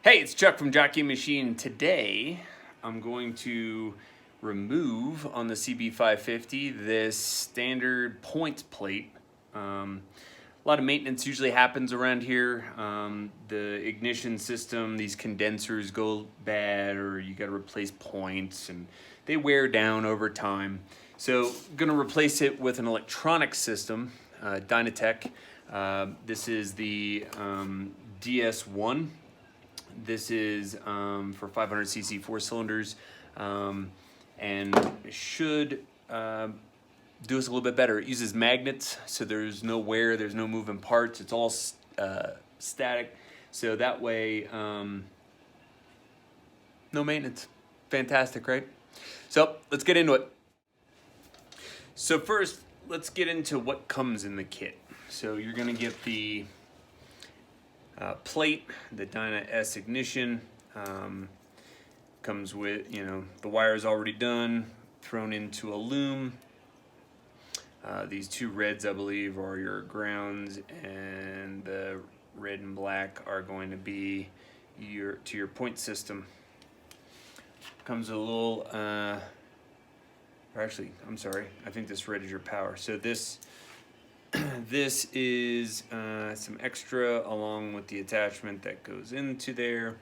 Hey, it's Chuck from Jockey Machine. Today, I'm going to remove on the CB550 this standard points plate. A lot of maintenance usually happens around here. The ignition system, these condensers go bad, or you got to replace points, and they wear down over time. So, I'm going to replace it with an electronic system, Dyna-Tech. This is the DS1. This is for 500cc 4 cylinders, and it should do us a little bit better. It uses magnets, so there's no wear, there's no moving parts. It's all static, so that way, no maintenance. Fantastic, right? So let's get into it. So first, let's get into what comes in the kit. So you're gonna get the plate, the Dyna-S ignition, comes with, the wires already done, thrown into a loom. These two reds, I believe, are your grounds, and the red and black are going to be your point system. Comes with a little, or actually, I'm sorry, I think this red is your power. So this is some extra along with the attachment that goes into there.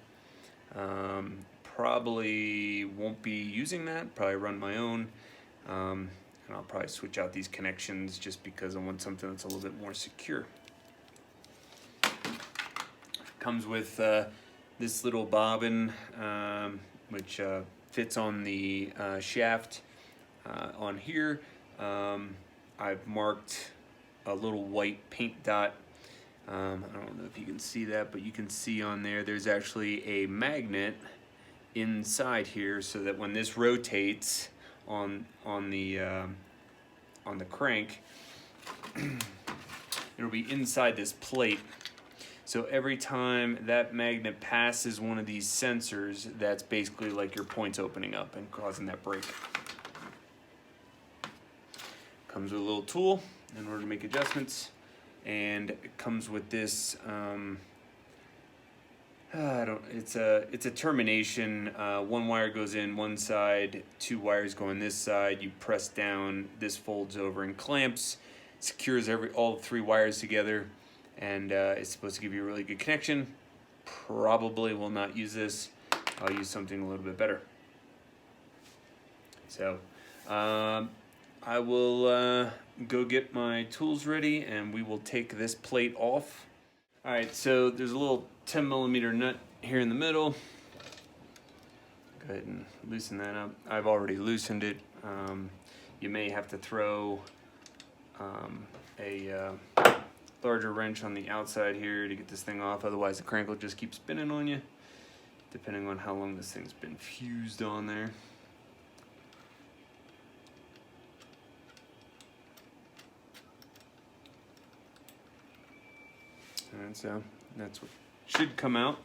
Probably won't be using that, probably run my own. And I'll probably switch out these connections just because I want something that's a little bit more secure. Comes with this little bobbin, which fits on the shaft on here. I've marked a little white paint dot. I don't know if you can see that, but you can see on there's actually a magnet inside here, so that when this rotates on the crank, it'll be inside this plate. So every time that magnet passes one of these sensors, that's basically like your points opening up and causing that break. Comes with a little tool in order to make adjustments, and it comes with this it's a termination. One wire goes in one side, two wires go in this side. You press down, this folds over and clamps, secures all three wires together, and it's supposed to give you a really good connection. Probably will not use this. I'll use something a little bit better. So I will go get my tools ready, and we will take this plate off. All right, so there's a little 10mm nut here in the middle. Go ahead and loosen that up. I've already loosened it. You may have to throw a larger wrench on the outside here to get this thing off, otherwise the crank will just keep spinning on you, depending on how long this thing's been fused on there. And so that's what should come out.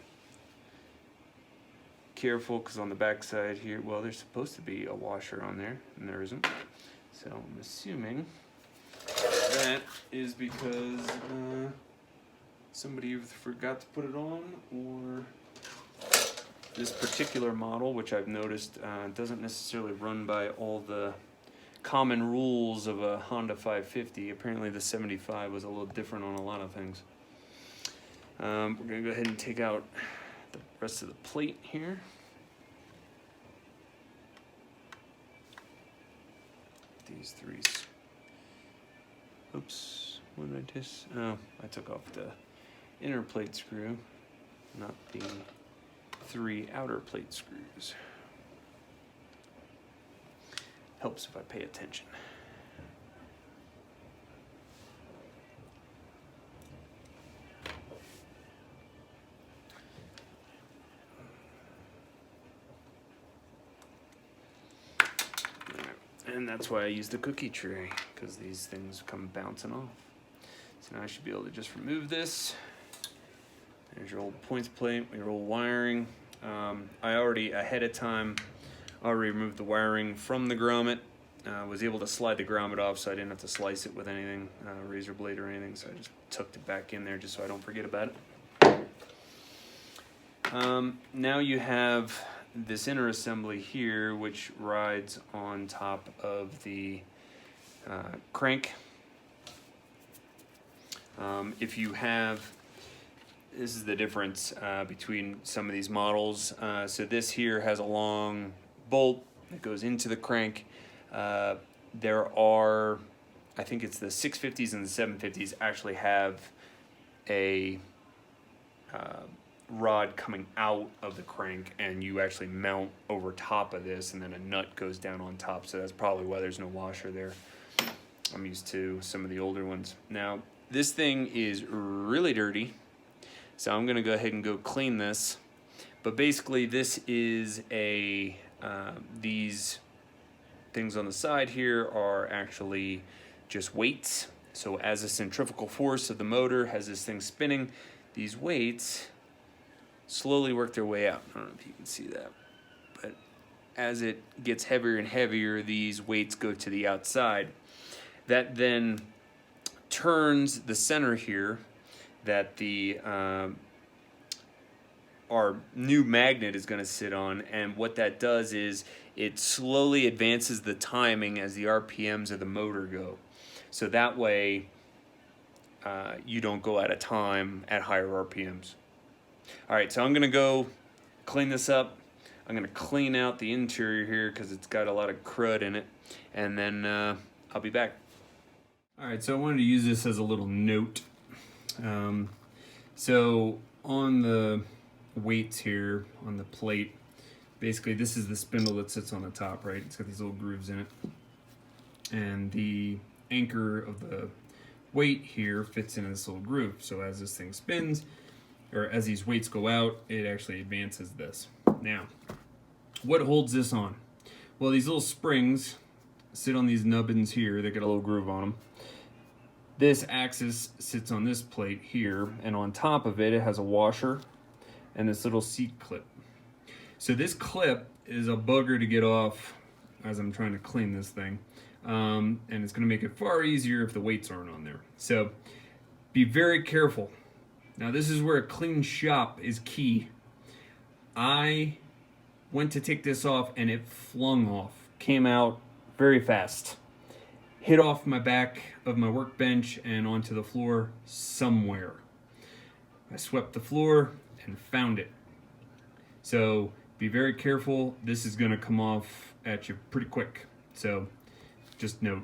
Careful, because on the back side here, well, there's supposed to be a washer on there, and there isn't. So I'm assuming that is because somebody forgot to put it on, or this particular model, which I've noticed doesn't necessarily run by all the common rules of a Honda 550. Apparently the 75 was a little different on a lot of things. We're going to go ahead and take out the rest of the plate here. These three. Oops, what did I just? Oh, I took off the inner plate screw, not the three outer plate screws. Helps if I pay attention. And that's why I use the cookie tray, because these things come bouncing off. So now I should be able to just remove this. There's your old points plate, your old wiring. I already, ahead of time, removed the wiring from the grommet. Was able to slide the grommet off, so I didn't have to slice it with anything, razor blade or anything, so I just tucked it back in there just so I don't forget about it. Now you have this inner assembly here, which rides on top of the crank. If you have, this is the difference between some of these models. So this here has a long bolt that goes into the crank. There are, I think it's the 650s and the 750s actually have a rod coming out of the crank, and you actually mount over top of this, and then a nut goes down on top. So that's probably why there's no washer there. I'm used to some of the older ones. Now, this thing is really dirty, so I'm gonna go ahead and go clean this. But basically, this is a, these things on the side here are actually just weights. So as the centrifugal force of the motor has this thing spinning, these weights slowly work their way out. I don't know if you can see that, but as it gets heavier and heavier, these weights go to the outside. That then turns the center here that the our new magnet is going to sit on, and what that does is it slowly advances the timing as the RPMs of the motor go. So that way you don't go out of time at higher RPMs. All right, so I'm going to go clean this up. I'm going to clean out the interior here because it's got a lot of crud in it, and then I'll be back. All right, so I wanted to use this as a little note. So on the weights here on the plate, basically this is the spindle that sits on the top, right? It's got these little grooves in it. And the anchor of the weight here fits in this little groove. So as this thing spins, or as these weights go out, it actually advances this. Now, what holds this on? Well, these little springs sit on these nubbins here. They got a little groove on them. This axis sits on this plate here, and on top of it, it has a washer and this little seat clip. So this clip is a bugger to get off as I'm trying to clean this thing. And it's gonna make it far easier if the weights aren't on there. So be very careful. Now this is where a clean shop is key. I went to take this off and it flung off, came out very fast. Hit off my back of my workbench and onto the floor somewhere. I swept the floor and found it. So be very careful. This is gonna come off at you pretty quick. So just note.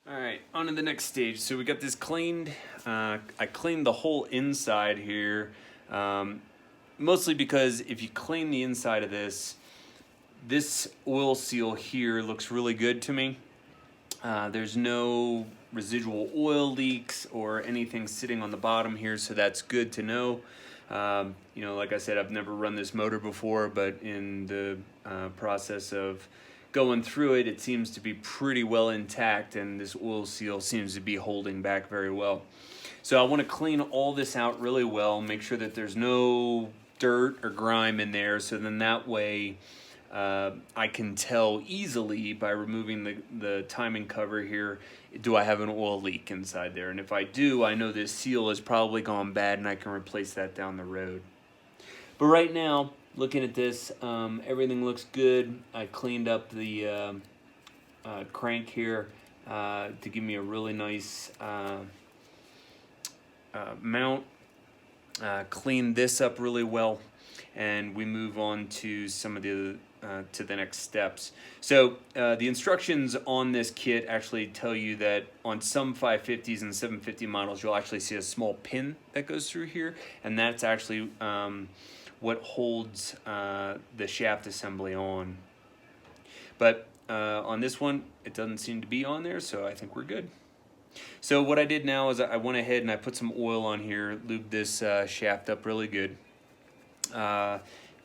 All right, on to the next stage. So we got this cleaned. I cleaned the whole inside here, mostly because if you clean the inside of this oil seal here looks really good to me. There's no residual oil leaks or anything sitting on the bottom here, so that's good to know. You know, like I said, I've never run this motor before, but in the process of going through it, it seems to be pretty well intact, and this oil seal seems to be holding back very well. So I want to clean all this out really well, make sure that there's no dirt or grime in there, so then that way I can tell easily by removing the timing cover here, do I have an oil leak inside there? And if I do, I know this seal has probably gone bad and I can replace that down the road. But right now, looking at this, everything looks good. I cleaned up the crank here to give me a really nice mount. Cleaned this up really well, and we move on to some of the to the next steps. So the instructions on this kit actually tell you that on some 550s and 750 models, you'll actually see a small pin that goes through here, and that's actually what holds the shaft assembly on. But on this one, it doesn't seem to be on there, so I think we're good. So what I did now is I went ahead and I put some oil on here, lubed this shaft up really good.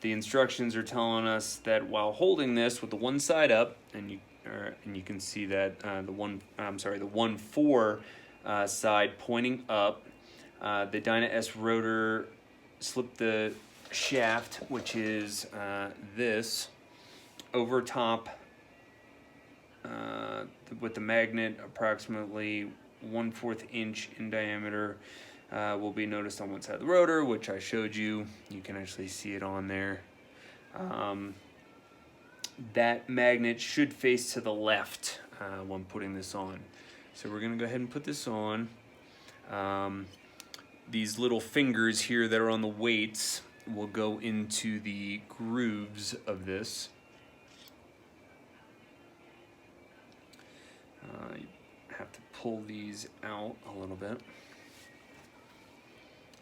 The instructions are telling us that while holding this with the one side up, and you can see that the 1-4 side pointing up, the Dyna-S rotor slipped the shaft, which is this, over top with the magnet approximately 1/4 inch in diameter. will be noticed on one side of the rotor, which I showed you. You can actually see it on there. That magnet should face to the left when putting this on. So we're gonna go ahead and put this on. These little fingers here that are on the weights will go into the grooves of this. You have to pull these out a little bit.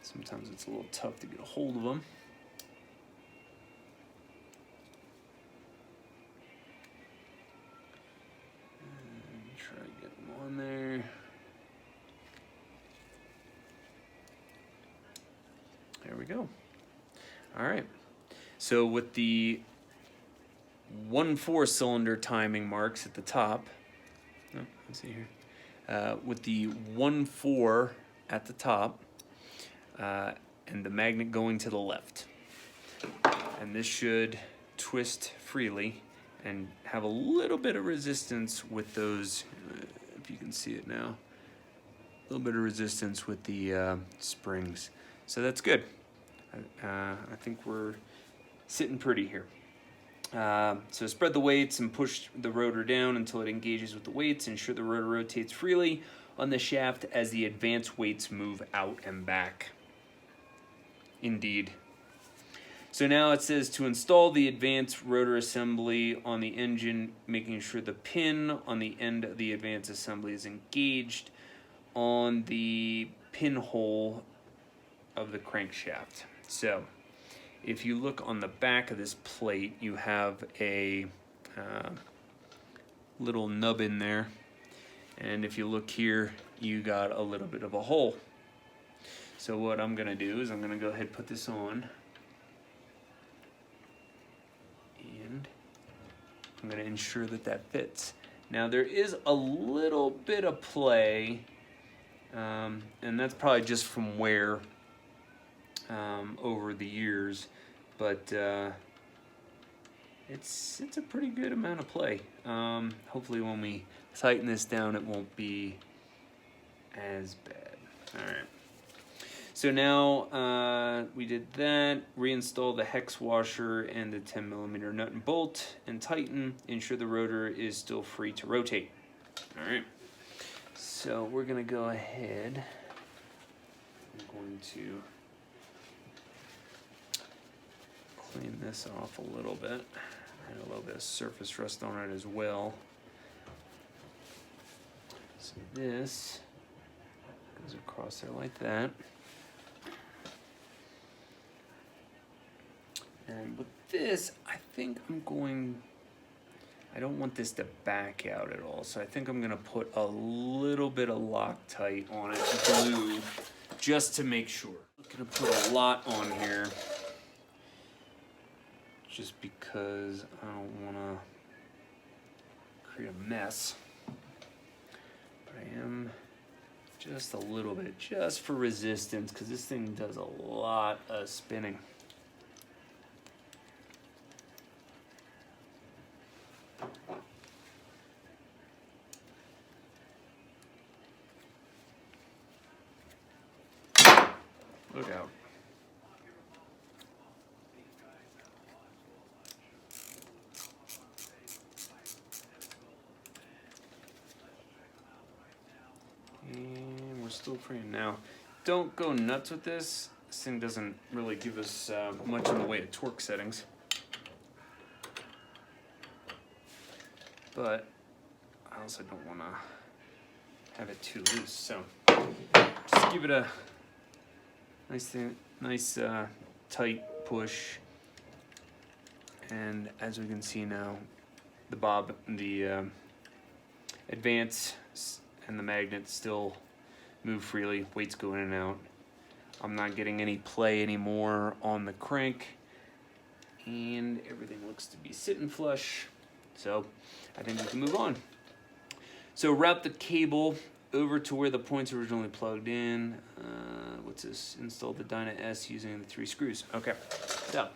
Sometimes it's a little tough to get a hold of them. And try to get them on there. There we go. All right. So with the 1/4 cylinder timing marks at the top, let's see here. With the 1/4 at the top, and the magnet going to the left. And this should twist freely and have a little bit of resistance with those, if you can see it now, a little bit of resistance with the springs. So that's good. I think we're sitting pretty here. So spread the weights and push the rotor down until it engages with the weights. Ensure the rotor rotates freely on the shaft as the advanced weights move out and back. Indeed. So now it says to install the advanced rotor assembly on the engine, making sure the pin on the end of the advanced assembly is engaged on the pinhole of the crankshaft. So if you look on the back of this plate, you have a little nub in there. And if you look here, you got a little bit of a hole. So what I'm gonna do is I'm gonna go ahead and put this on. And I'm gonna ensure that that fits. Now there is a little bit of play, and that's probably just from wear over the years, but it's a pretty good amount of play. Hopefully when we tighten this down, it won't be as bad. All right. So now we did that. Reinstall the hex washer and the 10mm nut and bolt and tighten. Ensure the rotor is still free to rotate. All right. So we're gonna go ahead. I'm going to clean this off a little bit. And a little bit of surface rust on it as well. So this goes across there like that. And with this, I think I don't want this to back out at all. So I think I'm gonna put a little bit of Loctite on it, glue, just to make sure. I'm gonna put a lot on here, just because I don't wanna create a mess. But I am just a little bit, just for resistance, because this thing does a lot of spinning. Look out. And we're still freeing now. Don't go nuts with this. This thing doesn't really give us much in the way of torque settings. But I also don't want to have it too loose. So just give it a nice tight push. And as we can see now, the advance and the magnets still move freely. Weights go in and out. I'm not getting any play anymore on the crank, and everything looks to be sitting flush. So I think we can move on. So route the cable over to where the point's originally plugged in. What's this? Install the Dyna-S using the 3 screws. Okay, so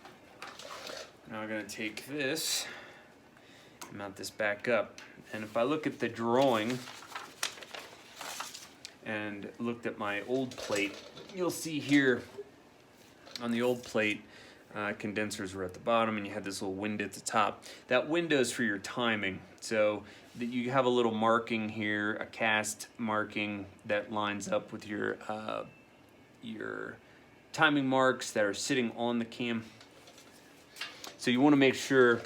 now I'm gonna take this and mount this back up. And if I look at the drawing and looked at my old plate, you'll see here on the old plate, condensers were at the bottom and you had this little window at the top. That window is for your timing. So that you have a little marking here, a cast marking that lines up with your timing marks that are sitting on the cam. So you want to make sure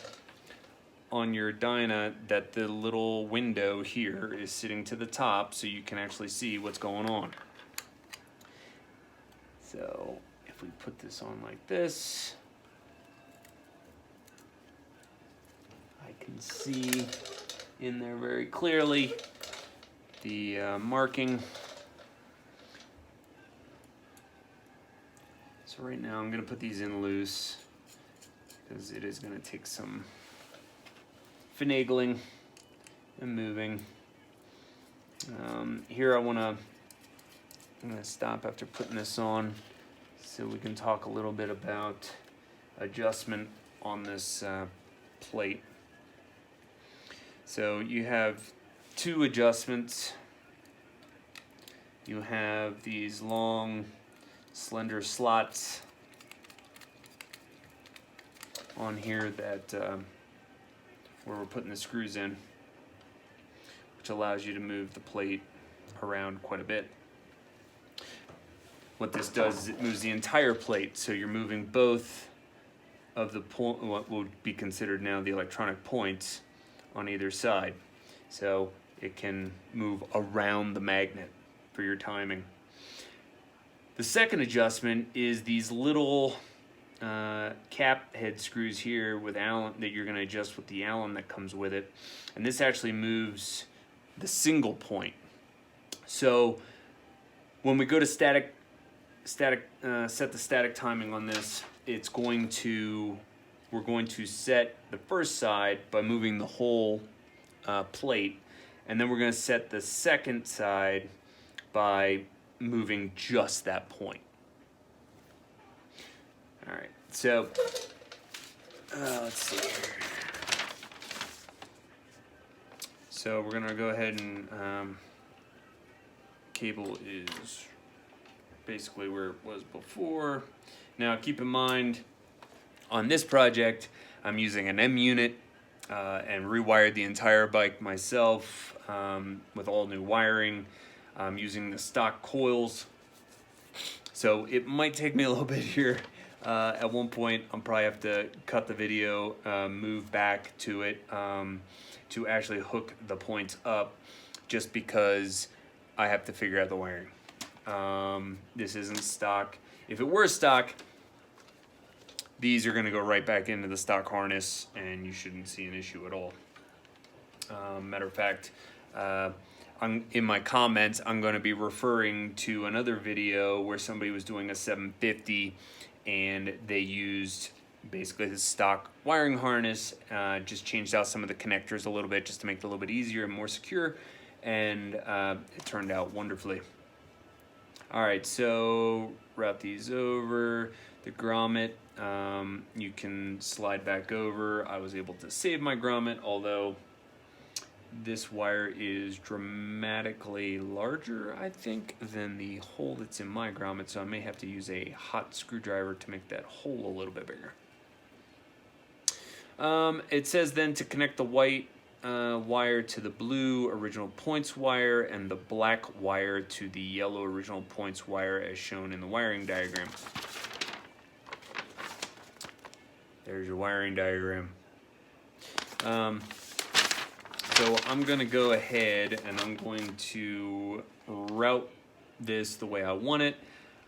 on your Dyna that the little window here is sitting to the top so you can actually see what's going on. So if we put this on like this, I can see in there very clearly the marking. So right now I'm going to put these in loose because it is going to take some finagling and moving. Here I'm going to stop after putting this on so we can talk a little bit about adjustment on this plate. So you have two adjustments. You have these long slender slots on here that where we're putting the screws in, which allows you to move the plate around quite a bit. What this does is it moves the entire plate, so you're moving both of the what would be considered now the electronic points on either side, so it can move around the magnet for your timing. The second adjustment is these little cap head screws here with Allen that you're going to adjust with the Allen that comes with it, and this actually moves the single point. So when we go to set the static timing on this, we're going to set the first side by moving the whole plate, and then we're going to set the second side by moving just that point. All right, so let's see here. So we're gonna go ahead and cable is basically where it was before. Now keep in mind, on this project, I'm using an M.Unit and rewired the entire bike myself with all new wiring. I'm using the stock coils, so it might take me a little bit here. At one point, I'll probably have to cut the video, move back to it to actually hook the points up, just because I have to figure out the wiring. This isn't stock. If it were stock, these are going to go right back into the stock harness and you shouldn't see an issue at all. Matter of fact, in my comments, I'm going to be referring to another video where somebody was doing a 750 and they used basically the stock wiring harness, just changed out some of the connectors a little bit just to make it a little bit easier and more secure, and it turned out wonderfully. All right, so route these over. The grommet, you can slide back over. I was able to save my grommet, although this wire is dramatically larger, I think, than the hole that's in my grommet, so I may have to use a hot screwdriver to make that hole a little bit bigger. It says then to connect the white wire to the blue original points wire and the black wire to the yellow original points wire as shown in the wiring diagram. There's your wiring diagram. So I'm going to go ahead and I'm going to route this the way I want it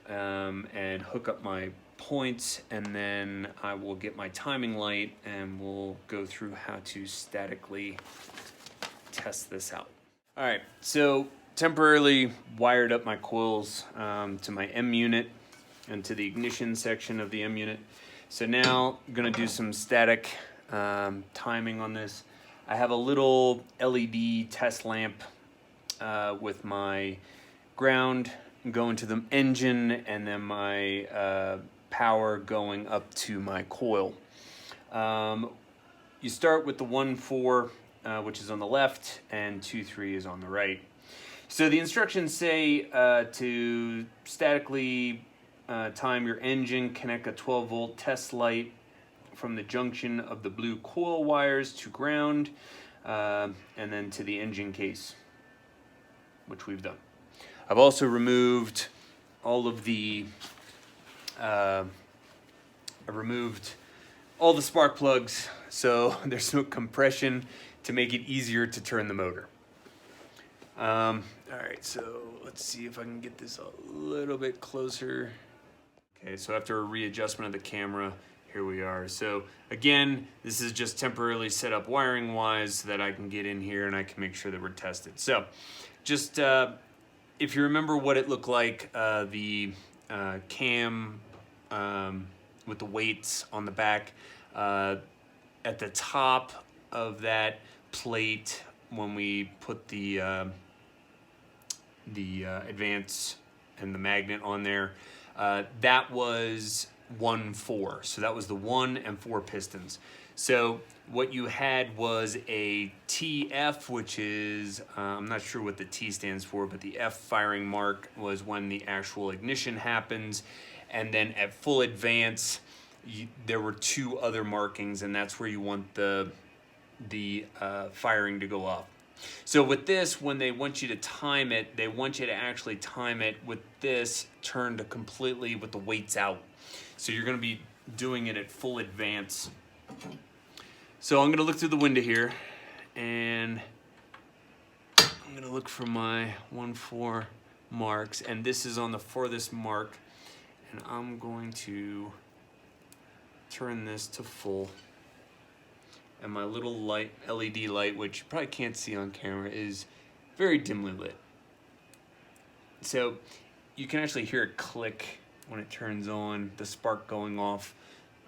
and hook up my points, and then I will get my timing light and we'll go through how to statically test this out. All right, so temporarily wired up my coils to my M.Unit and to the ignition section of the M.Unit. So now I'm going to do some static timing on this. I have a little LED test lamp with my ground going to the engine and then my power going up to my coil. You start with the 1-4, which is on the left, and 2-3 is on the right. So the instructions say to statically time your engine, connect a 12-volt test light from the junction of the blue coil wires to ground, and then to the engine case, which we've done. I've also removed all of the I removed all the spark plugs, so there's no compression to make it easier to turn the motor. All right, so let's see if I can get this a little bit closer. Okay, so after a readjustment of the camera, here we are. So again, this is just temporarily set up wiring wise so that I can get in here and I can make sure that we're tested. So just if you remember what it looked like, the cam with the weights on the back, at the top of that plate, when we put the advance and the magnet on there, that was 1-4. So that was the 1 and 4 pistons. So what you had was a TF, which is, I'm not sure what the T stands for, but the F firing mark was when the actual ignition happens. And then at full advance, there were 2 other markings, and that's where you want the firing to go up. So with this, when they want you to time it, they want you to actually time it with this turned completely with the weights out. So you're going to be doing it at full advance. So I'm going to look through the window here, and I'm going to look for my 1-4 marks, and this is on the farthest mark, and I'm going to turn this to full. And my little light, LED light, which you probably can't see on camera, is very dimly lit. So you can actually hear it click when it turns on, the spark going off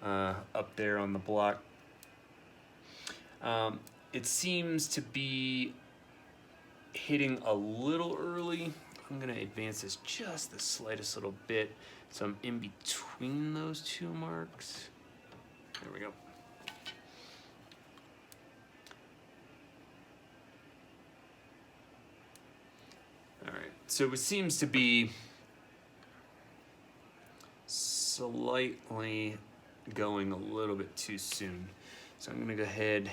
up there on the block. It seems to be hitting a little early. I'm gonna advance this just the slightest little bit, so I'm in between those 2 marks. There we go. All right, so it seems to be slightly going a little bit too soon. So I'm gonna go ahead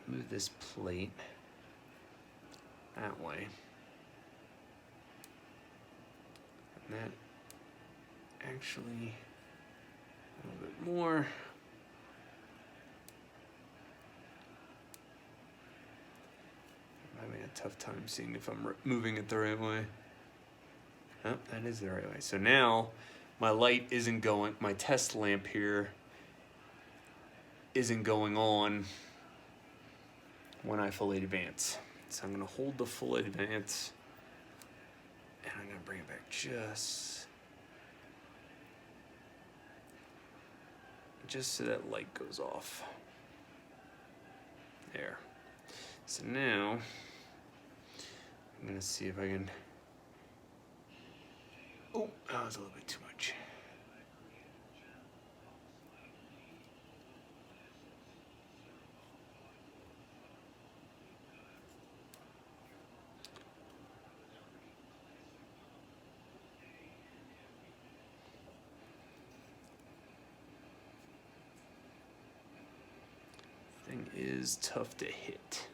and move this plate that way. And that actually a little bit more. I'm having a tough time seeing if I'm moving it the right way. Oh, that is the right way. So now my light isn't going, my test lamp here isn't going on when I fully advance. So I'm gonna hold the full advance and I'm gonna bring it back just so that light goes off. There. So now I'm gonna see if I can, oh, that was a little bit too much. Thing is tough to hit,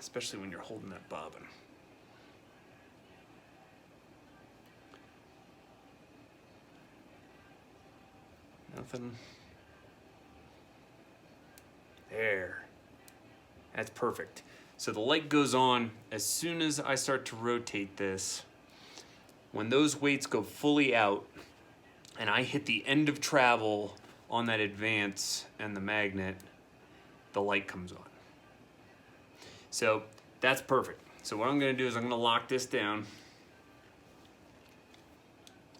especially when you're holding that bobbin. Nothing. There. That's perfect. So the light goes on as soon as I start to rotate this. When those weights go fully out and I hit the end of travel on that advance and the magnet, the light comes on. So that's perfect. So what I'm gonna do is I'm gonna lock this down.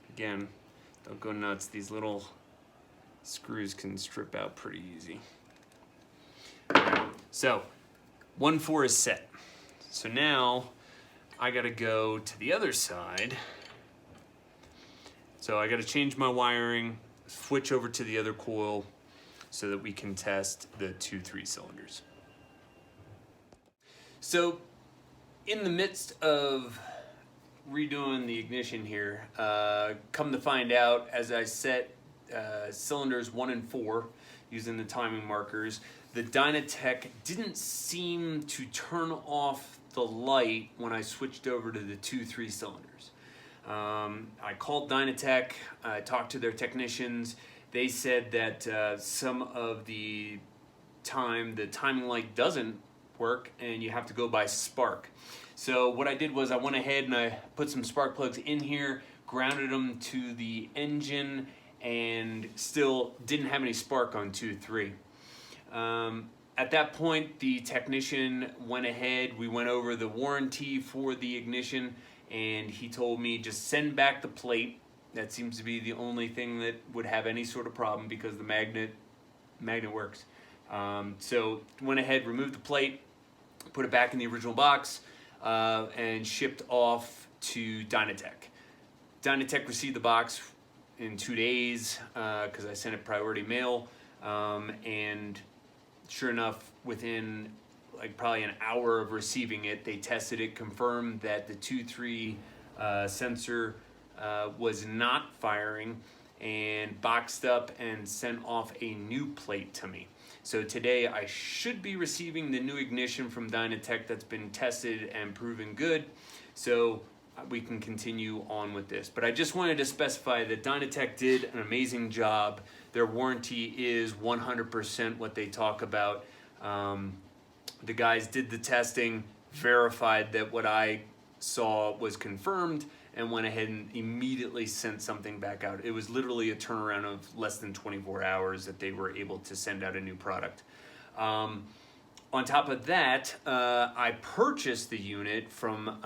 Again, don't go nuts. These little screws can strip out pretty easy. So 1-4 is set. So now I gotta go to the other side. So I gotta change my wiring, switch over to the other coil, so that we can test the 2 3 cylinders. So in the midst of redoing the ignition here, come to find out, as I set cylinders 1 and 4 using the timing markers, the Dyna-Tech didn't seem to turn off the light when I switched over to the 2-3 cylinders. I called Dyna-Tech, I talked to their technicians. They said that some of the timing light doesn't work and you have to go by spark. So what I did was I went ahead and I put some spark plugs in here, grounded them to the engine, and still didn't have any spark on 2-3. At that point, the technician went ahead, we went over the warranty for the ignition, and he told me just send back the plate. That seems to be the only thing that would have any sort of problem because the magnet works. So went ahead, removed the plate, put it back in the original box, and shipped off to Dyna-Tech. Dyna-Tech received the box in 2 days because I sent it priority mail, and sure enough, within like probably an hour of receiving it, they tested it, confirmed that the 2-3 sensor was not firing, and boxed up and sent off a new plate to me. So today I should be receiving the new ignition from Dyna-Tech that's been tested and proven good, so we can continue on with this. But I just wanted to specify that Dyna-Tech did an amazing job. Their warranty is 100% what they talk about. The guys did the testing, verified that what I saw was confirmed, and went ahead and immediately sent something back out. It was literally a turnaround of less than 24 hours that they were able to send out a new product. On top of that, I purchased the unit from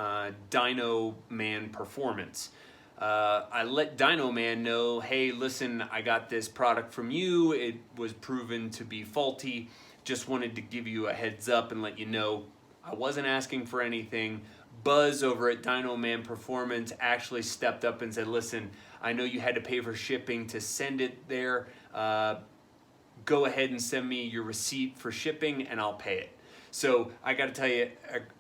Dyna-Man Performance. I let Dyna-Man know, hey, listen, I got this product from you. It was proven to be faulty. Just wanted to give you a heads up and let you know I wasn't asking for anything. Buzz over at Dyna-Man Performance actually stepped up and said, listen, I know you had to pay for shipping to send it there. Go ahead and send me your receipt for shipping and I'll pay it. So I got to tell you,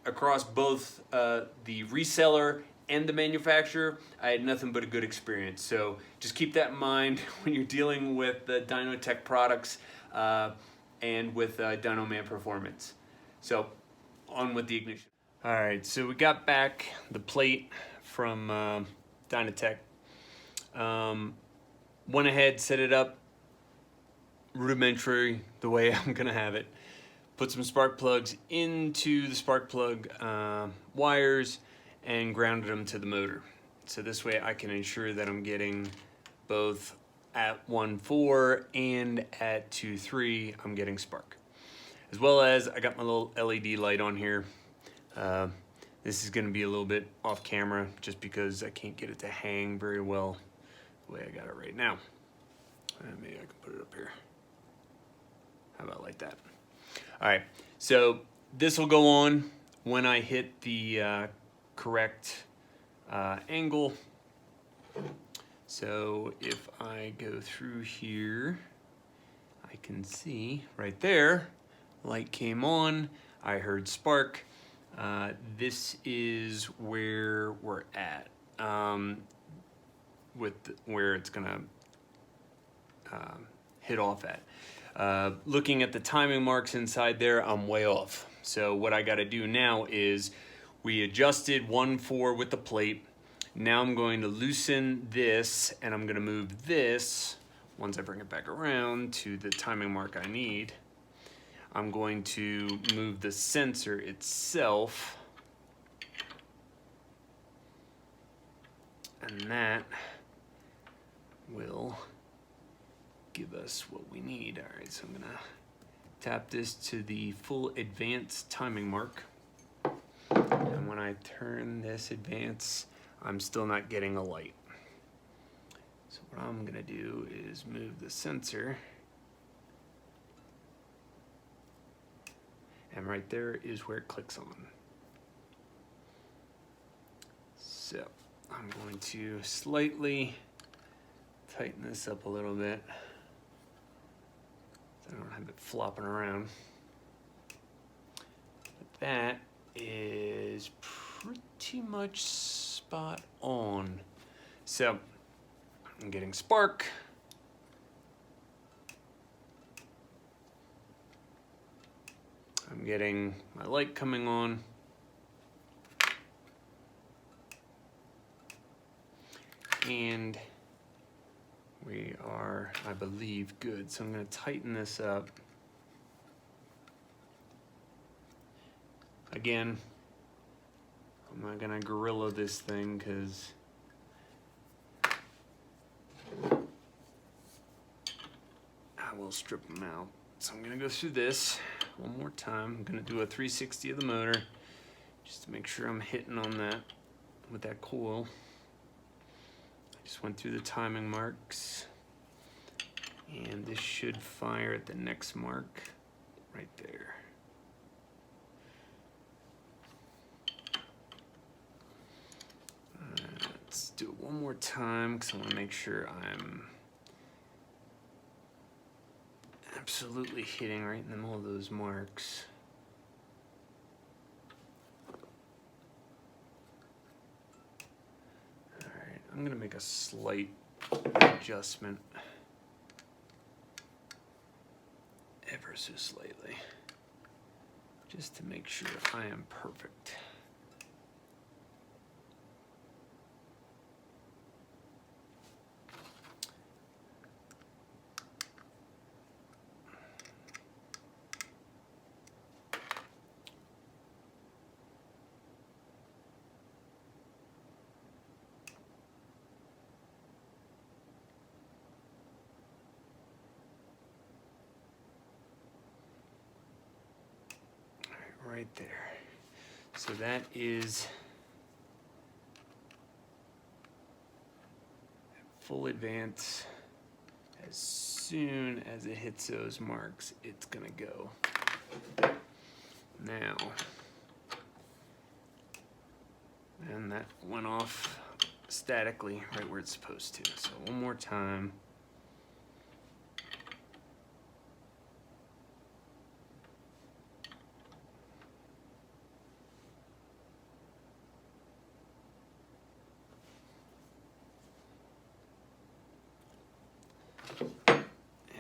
across both the reseller and the manufacturer, I had nothing but a good experience. So just keep that in mind when you're dealing with the Dyna-Tech products and with Dyna-Man Performance. So on with the ignition. All right, so we got back the plate from Dyna-Tech. Went ahead, set it up rudimentary, the way I'm gonna have it. Put some spark plugs into the spark plug wires and grounded them to the motor. So this way I can ensure that I'm getting both at 1.4 and at 2.3, I'm getting spark. As well as I got my little LED light on here. This is gonna be a little bit off camera just because I can't get it to hang very well the way I got it right now. Maybe I can put it up here. How about like that? All right, so this will go on when I hit the correct angle. So if I go through here, I can see right there, light came on, I heard spark. This is where we're at, where it's gonna hit off at. Looking at the timing marks inside there, I'm way off. So what I gotta do now is we adjusted 1.4 with the plate. Now I'm going to loosen this and I'm gonna move this, once I bring it back around to the timing mark I need, I'm going to move the sensor itself, and that will give us what we need. All right, so I'm gonna tap this to the full advance timing mark. And when I turn this advance, I'm still not getting a light. So what I'm gonna do is move the sensor. And right there is where it clicks on. So I'm going to slightly tighten this up a little bit so I don't have it flopping around. But that is pretty much spot on. So I'm getting spark. I'm getting my light coming on. And we are, I believe, good. So I'm going to tighten this up. Again, I'm not going to gorilla this thing because I will strip them out. So I'm going to go through this one more time. I'm going to do a 360 of the motor just to make sure I'm hitting on that with that coil. Just went through the timing marks, and this should fire at the next mark right there. Let's do it one more time because I want to make sure I'm absolutely hitting right in the middle of those marks. I'm gonna make a slight adjustment, ever so slightly, just to make sure I am perfect. Right there. So that is full advance. As soon as it hits those marks, it's gonna go. Now, and that went off statically right where it's supposed to. So one more time.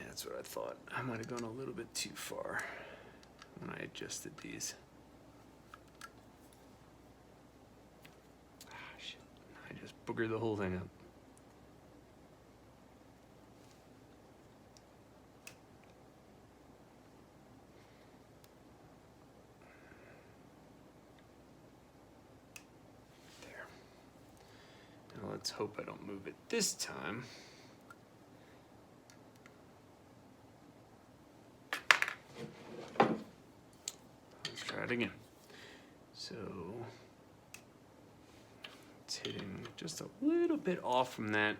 That's what I thought. I might have gone a little bit too far when I adjusted these. Ah, shit. I just boogered the whole thing up. There. Now let's hope I don't move it this time. Try it again. So it's hitting just a little bit off from that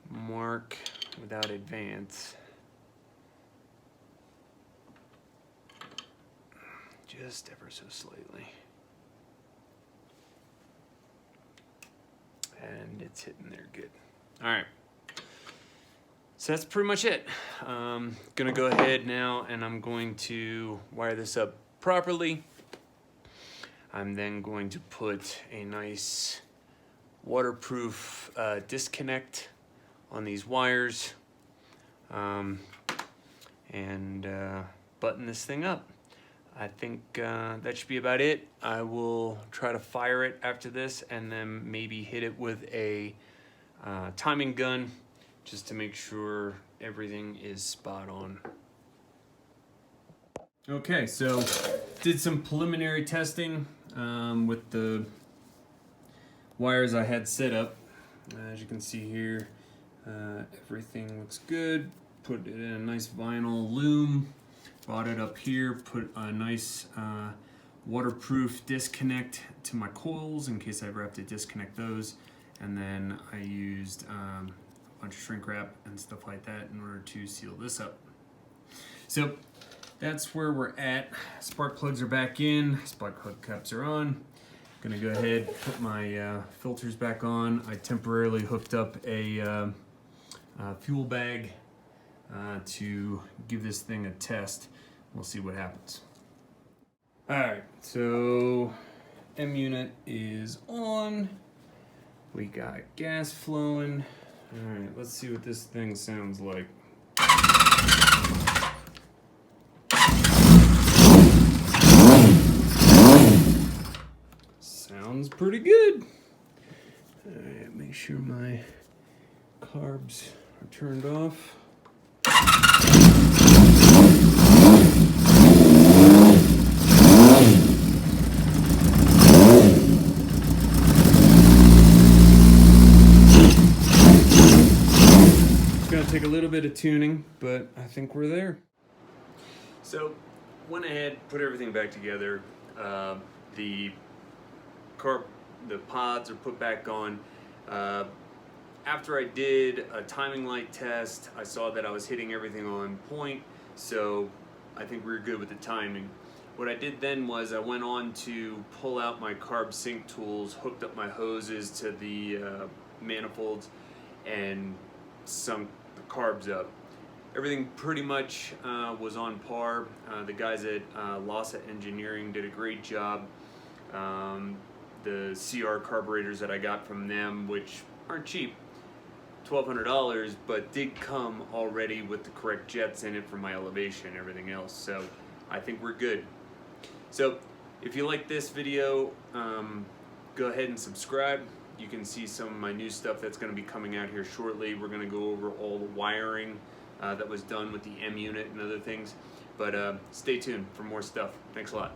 mark without advance. Just ever so slightly. And it's hitting there good. All right. So that's pretty much it. Gonna go ahead now and I'm going to wire this up properly. I'm then going to put a nice waterproof disconnect on these wires and button this thing up. I think that should be about it. I will try to fire it after this and then maybe hit it with a timing gun just to make sure everything is spot on. Okay, so did some preliminary testing with the wires I had set up. As you can see here, everything looks good. Put it in a nice vinyl loom, brought it up here, put a nice waterproof disconnect to my coils in case I ever have to disconnect those. And then I used a bunch of shrink wrap and stuff like that in order to seal this up. So that's where we're at. Spark plugs are back in, spark plug caps are on. Gonna go ahead, put my filters back on. I temporarily hooked up a fuel bag to give this thing a test. We'll see what happens. Alright, so M.Unit is on. We got gas flowing. Alright, let's see what this thing sounds like. Sounds pretty good. Alright, make sure my carbs are turned off. It's gonna take a little bit of tuning, but I think we're there. So, went ahead, put everything back together. The pods are put back on. After I did a timing light test, I saw that I was hitting everything on point, so I think we were good with the timing. What I did then was I went on to pull out my carb sync tools, hooked up my hoses to the manifolds, and sunk the carbs up. Everything pretty much was on par. The guys at Lossa Engineering did a great job. The CR carburetors that I got from them, which aren't cheap, $1,200, but did come already with the correct jets in it for my elevation and everything else, so I think we're good. So if you like this video, go ahead and subscribe. You can see some of my new stuff that's going to be coming out here shortly. We're going to go over all the wiring that was done with the M.Unit and other things, but stay tuned for more stuff. Thanks a lot.